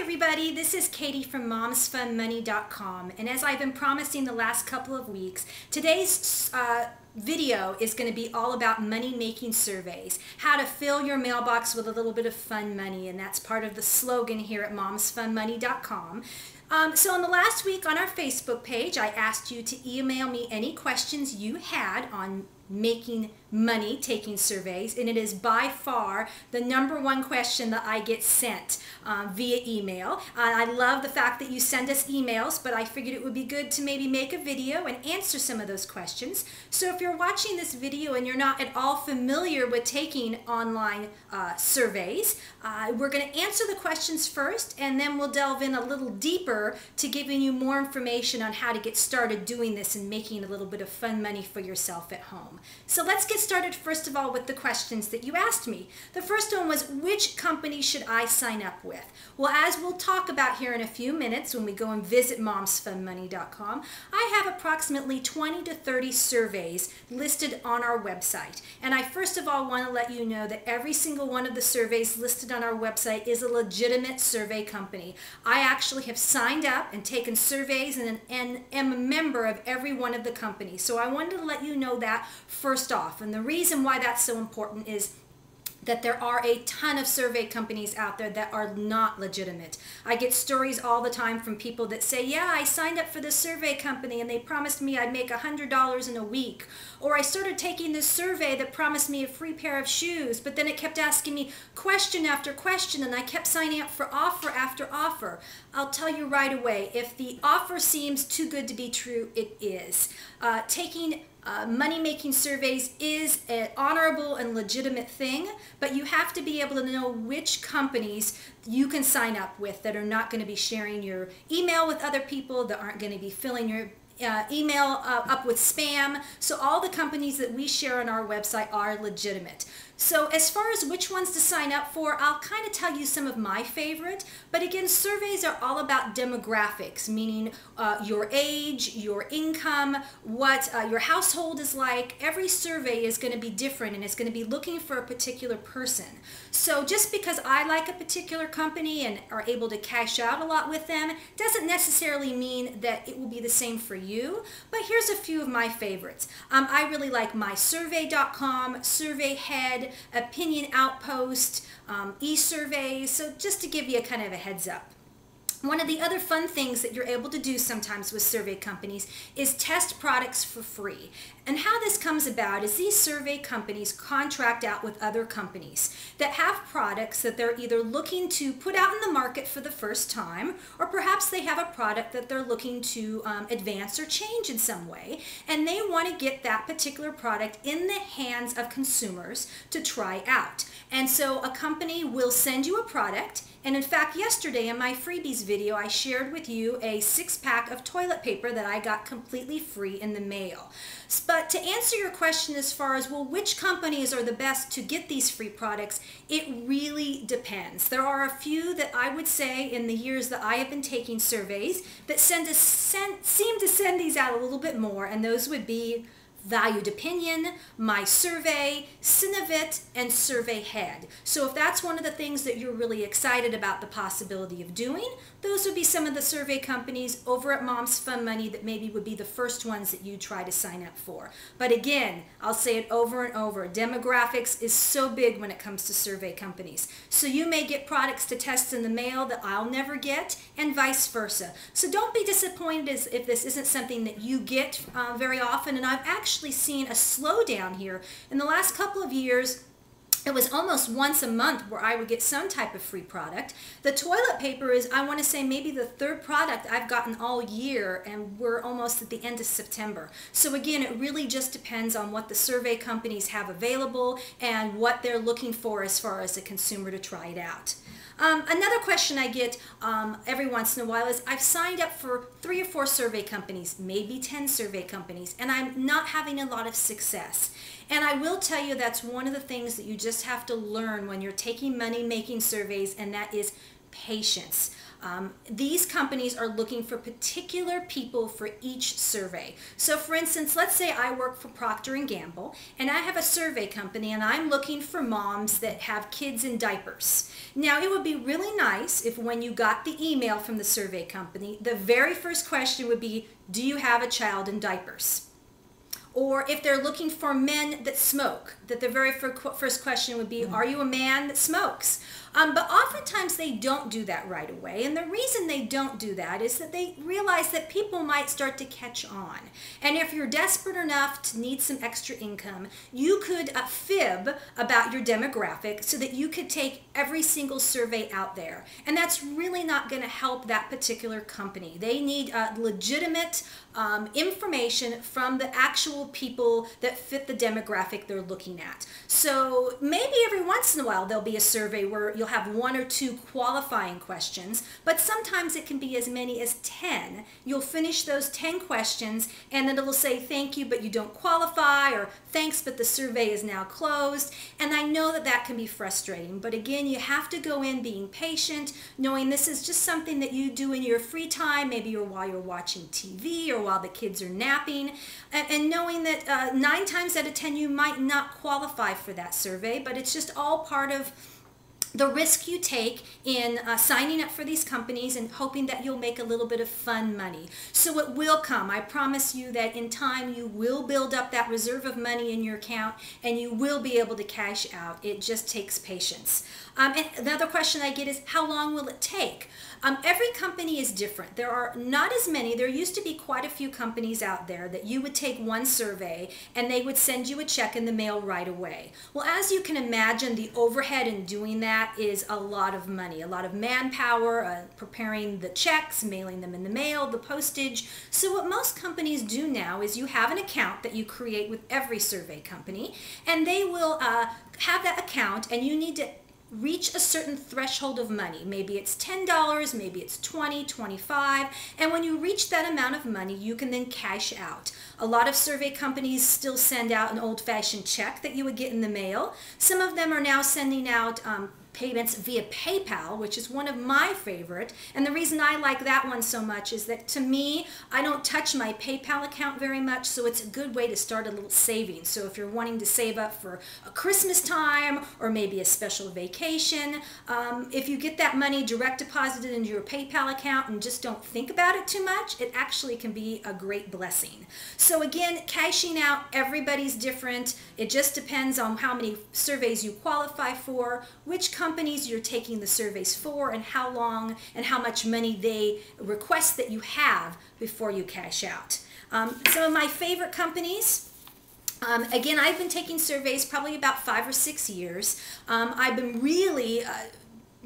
everybody, this is Katie from MomsFundMoney.com, and as I've been promising the last couple of weeks, today's video is going to be all about money-making surveys, how to fill your mailbox with a little bit of fun money, and that's part of the slogan here at MomsFundMoney.com. So in the last week on our Facebook page, I asked you to email me any questions you had on making money taking surveys, and it is by far the #1 question that I get sent via email. I love the fact that you send us emails, but I figured it would be good to maybe make a video and answer some of those questions. So if you're watching this video and you're not at all familiar with taking online surveys, we're going to answer the questions first, and then we'll delve in a little deeper to giving you more information on how to get started doing this and making a little bit of fun money for yourself at home. So let's get started first of all with the questions that you asked me. The first one was, which company should I sign up with? Well, as we'll talk about here in a few minutes when we go and visit MomsFundMoney.com, I have approximately 20 to 30 surveys listed on our website. And I first of all want to let you know that every single one of the surveys listed on our website is a legitimate survey company. I actually have signed up and taken surveys and am a member of every one of the companies. So I wanted to let you know that first off. And the reason why that's so important is that there are a ton of survey companies out there that are not legitimate. I get stories all the time from people that say, yeah, I signed up for this survey company and they promised me I'd make $100 in a week. Or I started taking this survey that promised me a free pair of shoes, but then it kept asking me question after question and I kept signing up for offer after offer. I'll tell you right away, if the offer seems too good to be true, it is. Taking money-making surveys is an honorable and legitimate thing, but you have to be able to know which companies you can sign up with that are not going to be sharing your email with other people, that aren't going to be filling your email up with spam. So all the companies that we share on our website are legitimate. So as far as which ones to sign up for, I'll kind of tell you some of my favorite, but again, surveys are all about demographics, meaning your age, your income, what your household is like. Every survey is going to be different and it's going to be looking for a particular person. So just because I like a particular company and are able to cash out a lot with them doesn't necessarily mean that it will be the same for you, but here's a few of my favorites. I really like MySurvey.com, SurveyHead, Opinion Outpost, eSurveys, so just to give you a kind of a heads up. One of the other fun things that you're able to do sometimes with survey companies is test products for free. And how this comes about is these survey companies contract out with other companies that have products that they're either looking to put out in the market for the first time, or perhaps they have a product that they're looking to advance or change in some way, and they want to get that particular product in the hands of consumers to try out. And so a company will send you a product. And in fact, yesterday in my freebies video, I shared with you a 6-pack of toilet paper that I got completely free in the mail. But to answer your question as far as, well, which companies are the best to get these free products, it really depends. There are a few that I would say in the years that I have been taking surveys that seem to send these out a little bit more, and those would be Valued Opinion, MySurvey, Cinevit, and SurveyHead. So if that's one of the things that you're really excited about the possibility of doing, those would be some of the survey companies over at Moms Fund Money that maybe would be the first ones that you try to sign up for. But again, I'll say it over and over, demographics is so big when it comes to survey companies. So you may get products to test in the mail that I'll never get, and vice versa. So don't be disappointed if this isn't something that you get very often, and I've actually seen a slowdown here. In the last couple of years, it was almost once a month where I would get some type of free product. The toilet paper is, I want to say, maybe the 3rd product I've gotten all year, and we're almost at the end of September. So again, it really just depends on what the survey companies have available and what they're looking for as far as a consumer to try it out. Another question I get every once in a while is, I've signed up for 3 or 4 survey companies, maybe 10 survey companies, and I'm not having a lot of success. And I will tell you that's one of the things that you just have to learn when you're taking money-making surveys, and that is patience. These companies are looking for particular people for each survey. So for instance, let's say I work for Procter & Gamble and I have a survey company and I'm looking for moms that have kids in diapers. Now it would be really nice if when you got the email from the survey company, the very first question would be, do you have a child in diapers? Or if they're looking for men that smoke, that the very first question would be, are you a man that smokes? But oftentimes they don't do that right away. And the reason they don't do that is that they realize that people might start to catch on. And if you're desperate enough to need some extra income, you could fib about your demographic so that you could take every single survey out there. And that's really not going to help that particular company. They need legitimate information from the actual people that fit the demographic they're looking at. So maybe every once in a while there'll be a survey where you'll have 1 or 2 qualifying questions, but sometimes it can be as many as 10. You'll finish those 10 questions and then it'll say thank you but you don't qualify, or thanks but the survey is now closed. And I know that that can be frustrating, but again, you have to go in being patient, knowing this is just something that you do in your free time, maybe while you're watching TV or while the kids are napping, and knowing that 9 times out of 10 you might not qualify for that survey, but it's just all part of the risk you take in signing up for these companies and hoping that you'll make a little bit of fun money. So it will come. I promise you that in time you will build up that reserve of money in your account and you will be able to cash out. It just takes patience. And another question I get is, how long will it take? Every company is different. There are not as many. There used to be quite a few companies out there that you would take one survey and they would send you a check in the mail right away. Well, as you can imagine, the overhead in doing that is a lot of money, a lot of manpower, preparing the checks, mailing them in the mail, the postage. So what most companies do now is you have an account that you create with every survey company, and they will have that account, and you need to reach a certain threshold of money. Maybe it's $10, maybe it's $20, $25, and when you reach that amount of money, you can then cash out. A lot of survey companies still send out an old-fashioned check that you would get in the mail. Some of them are now sending out payments via PayPal, which is one of my favorite. And the reason I like that one so much is that, to me, I don't touch my PayPal account very much, so it's a good way to start a little savings. So if you're wanting to save up for a Christmas time or maybe a special vacation, if you get that money direct deposited into your PayPal account and just don't think about it too much, it actually can be a great blessing. So again, cashing out, everybody's different. It just depends on how many surveys you qualify for, which companies you're taking the surveys for, and how long and how much money they request that you have before you cash out. Some of my favorite companies, again, I've been taking surveys probably about 5 or 6 years. I've been really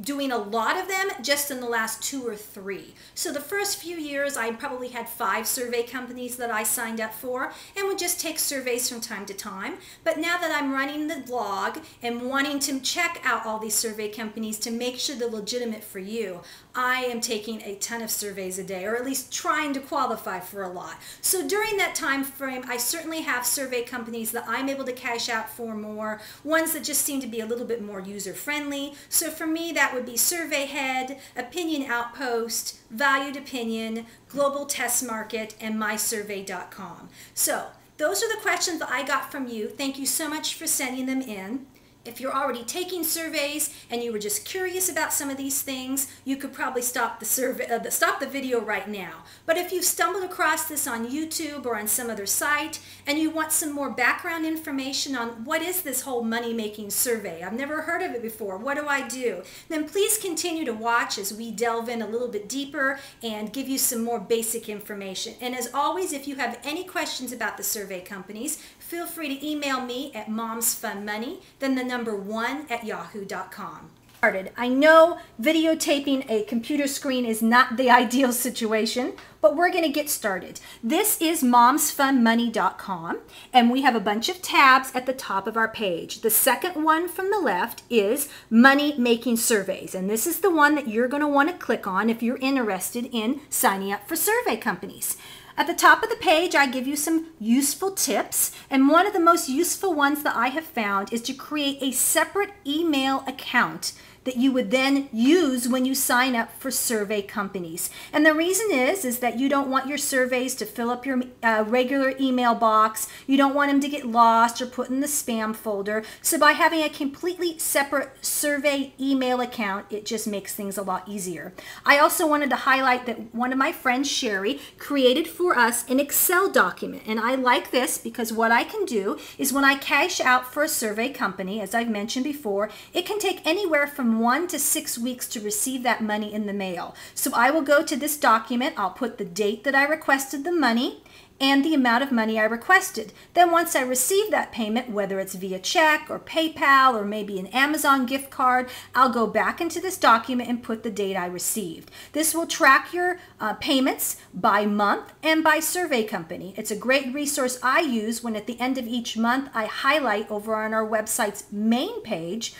doing a lot of them just in the last 2 or 3. So the first few years I probably had 5 survey companies that I signed up for and would just take surveys from time to time. But now that I'm running the blog and wanting to check out all these survey companies to make sure they're legitimate for you, I am taking a ton of surveys a day, or at least trying to qualify for a lot. So during that time frame, I certainly have survey companies that I'm able to cash out for more, ones that just seem to be a little bit more user-friendly. So for me, that would be SurveyHead, Opinion Outpost, Valued Opinion, Global Test Market, and MySurvey.com. So those are the questions that I got from you. Thank you so much for sending them in. If you're already taking surveys and you were just curious about some of these things, you could probably stop the video right now. But if you've stumbled across this on YouTube or on some other site and you want some more background information on what is this whole money-making survey, I've never heard of it before, what do I do? Then please continue to watch as we delve in a little bit deeper and give you some more basic information. And as always, if you have any questions about the survey companies, feel free to email me at momsfunmoney, then the number 1@yahoo.com. I know videotaping a computer screen is not the ideal situation, but we're going to get started. This is momsfunmoney.com, and we have a bunch of tabs at the top of our page. The second one from the left is Money Making Surveys, and this is the one that you're going to want to click on if you're interested in signing up for survey companies. At the top of the page, I give you some useful tips, and one of the most useful ones that I have found is to create a separate email account that you would then use when you sign up for survey companies. And the reason is that you don't want your surveys to fill up your regular email box. You don't want them to get lost or put in the spam folder. So by having a completely separate survey email account, it just makes things a lot easier. I also wanted to highlight that one of my friends, Sherry, created for us an Excel document. And I like this because what I can do is when I cash out for a survey company, as I've mentioned before, it can take anywhere from 1 to 6 weeks to receive that money in the mail. So I will go to this document, I'll put the date that I requested the money and the amount of money I requested. Then once I receive that payment, whether it's via check or PayPal or maybe an Amazon gift card, I'll go back into this document and put the date I received. This will track your payments by month and by survey company. It's a great resource I use when at the end of each month I highlight over on our website's main page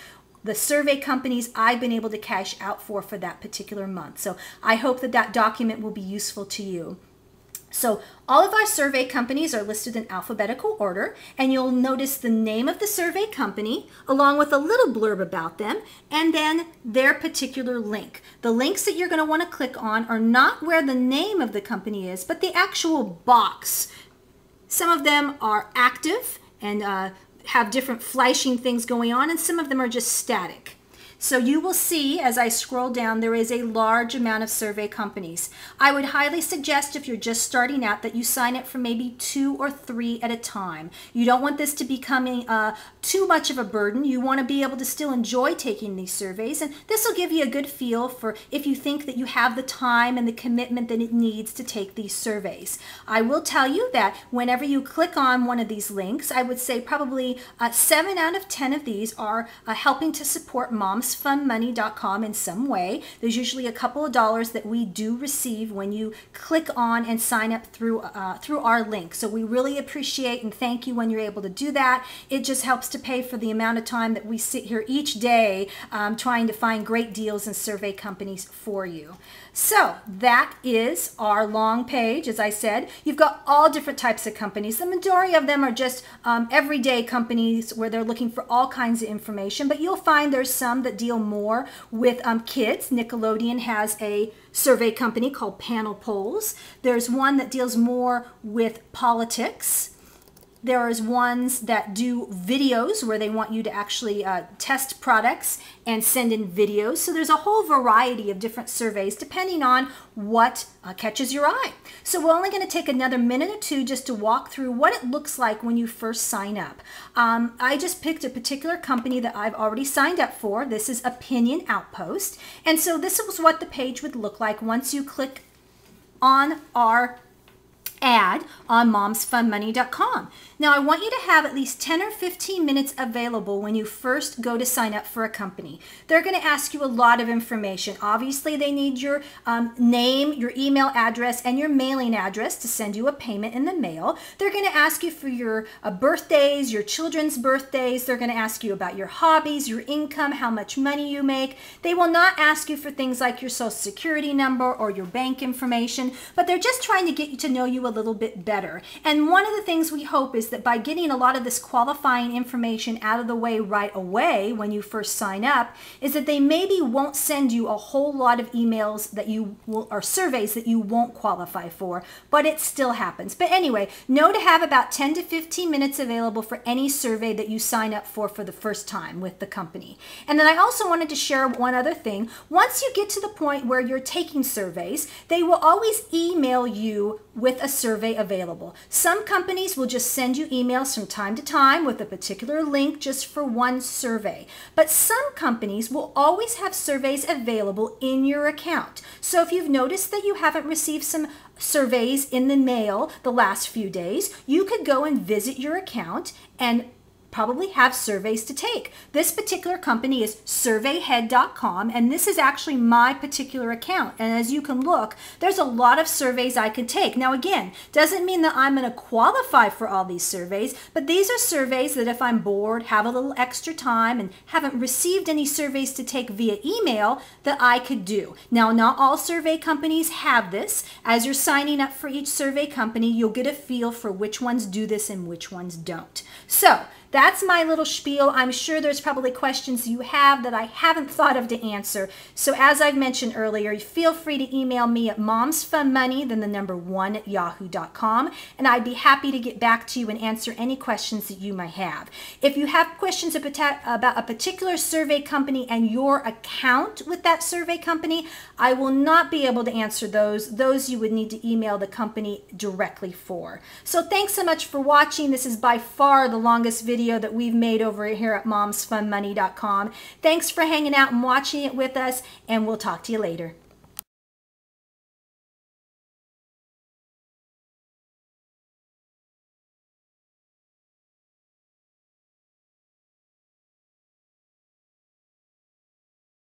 the survey companies I've been able to cash out for that particular month. So I hope that that document will be useful to you. So all of our survey companies are listed in alphabetical order, and you'll notice the name of the survey company along with a little blurb about them and then their particular link. The links that you're going to want to click on are not where the name of the company is, but the actual box. Some of them are active and have different flashing things going on, and some of them are just static. So you will see as I scroll down, there is a large amount of survey companies. I would highly suggest if you're just starting out that you sign up for maybe 2 or 3 at a time. You don't want this to become too much of a burden. You want to be able to still enjoy taking these surveys, and this will give you a good feel for if you think that you have the time and the commitment that it needs to take these surveys. I will tell you that whenever you click on one of these links, I would say probably 7 out of 10 of these are helping to support MomsFundMoney.com in some way. There's usually a couple of dollars that we do receive when you click on and sign up through our link. So we really appreciate and thank you when you're able to do that. It just helps to pay for the amount of time that we sit here each day trying to find great deals and survey companies for you. So that is our long page. As I said, you've got all different types of companies. The majority of them are just everyday companies where they're looking for all kinds of information, but you'll find there's some that deal more with kids. Nickelodeon has a survey company called Panel Polls. There's one that deals more with politics. There is ones that do videos where they want you to actually test products and send in videos. So there's a whole variety of different surveys depending on what catches your eye. So we're only going to take another minute or two just to walk through what it looks like when you first sign up. I just picked a particular company that I've already signed up for. This is Opinion Outpost. And so this is what the page would look like once you click on our ad on MomsFundMoney.com. Now I want you to have at least 10 or 15 minutes available when you first go to sign up for a company. They're going to ask you a lot of information. Obviously they need your name, your email address, and your mailing address to send you a payment in the mail. They're going to ask you for your birthdays, your children's birthdays. They're going to ask you about your hobbies, your income, how much money you make. They will not ask you for things like your social security number or your bank information, but they're just trying to get you to know you a little bit better. And one of the things we hope is that by getting a lot of this qualifying information out of the way right away when you first sign up, is that they maybe won't send you a whole lot of emails that you will, or surveys that you won't qualify for, but it still happens. But anyway, know to have about 10 to 15 minutes available for any survey that you sign up for the first time with the company. And then I also wanted to share one other thing. Once you get to the point where you're taking surveys, they will always email you with a survey available. Some companies will just send you emails from time to time with a particular link just for one survey. But some companies will always have surveys available in your account. So if you've noticed that you haven't received some surveys in the mail the last few days, you could go and visit your account and probably have surveys to take. This particular company is surveyhead.com, and this is actually my particular account. And as you can look, there's a lot of surveys I can take. Now again, doesn't mean that I'm going to qualify for all these surveys, but these are surveys that if I'm bored, have a little extra time, and haven't received any surveys to take via email, that I could do. Now, not all survey companies have this. As you're signing up for each survey company, you'll get a feel for which ones do this and which ones don't. So that's my little spiel. I'm sure there's probably questions you have that I haven't thought of to answer. So as I've mentioned earlier, feel free to email me at momsfunmoney, then the number 1 at yahoo.com, and I'd be happy to get back to you and answer any questions that you might have. If you have questions about a particular survey company and your account with that survey company, I will not be able to answer those. Those you would need to email the company directly for. So thanks so much for watching. This is by far the longest video that we've made over here at momsfunmoney.com. Thanks for hanging out and watching it with us, and we'll talk to you later.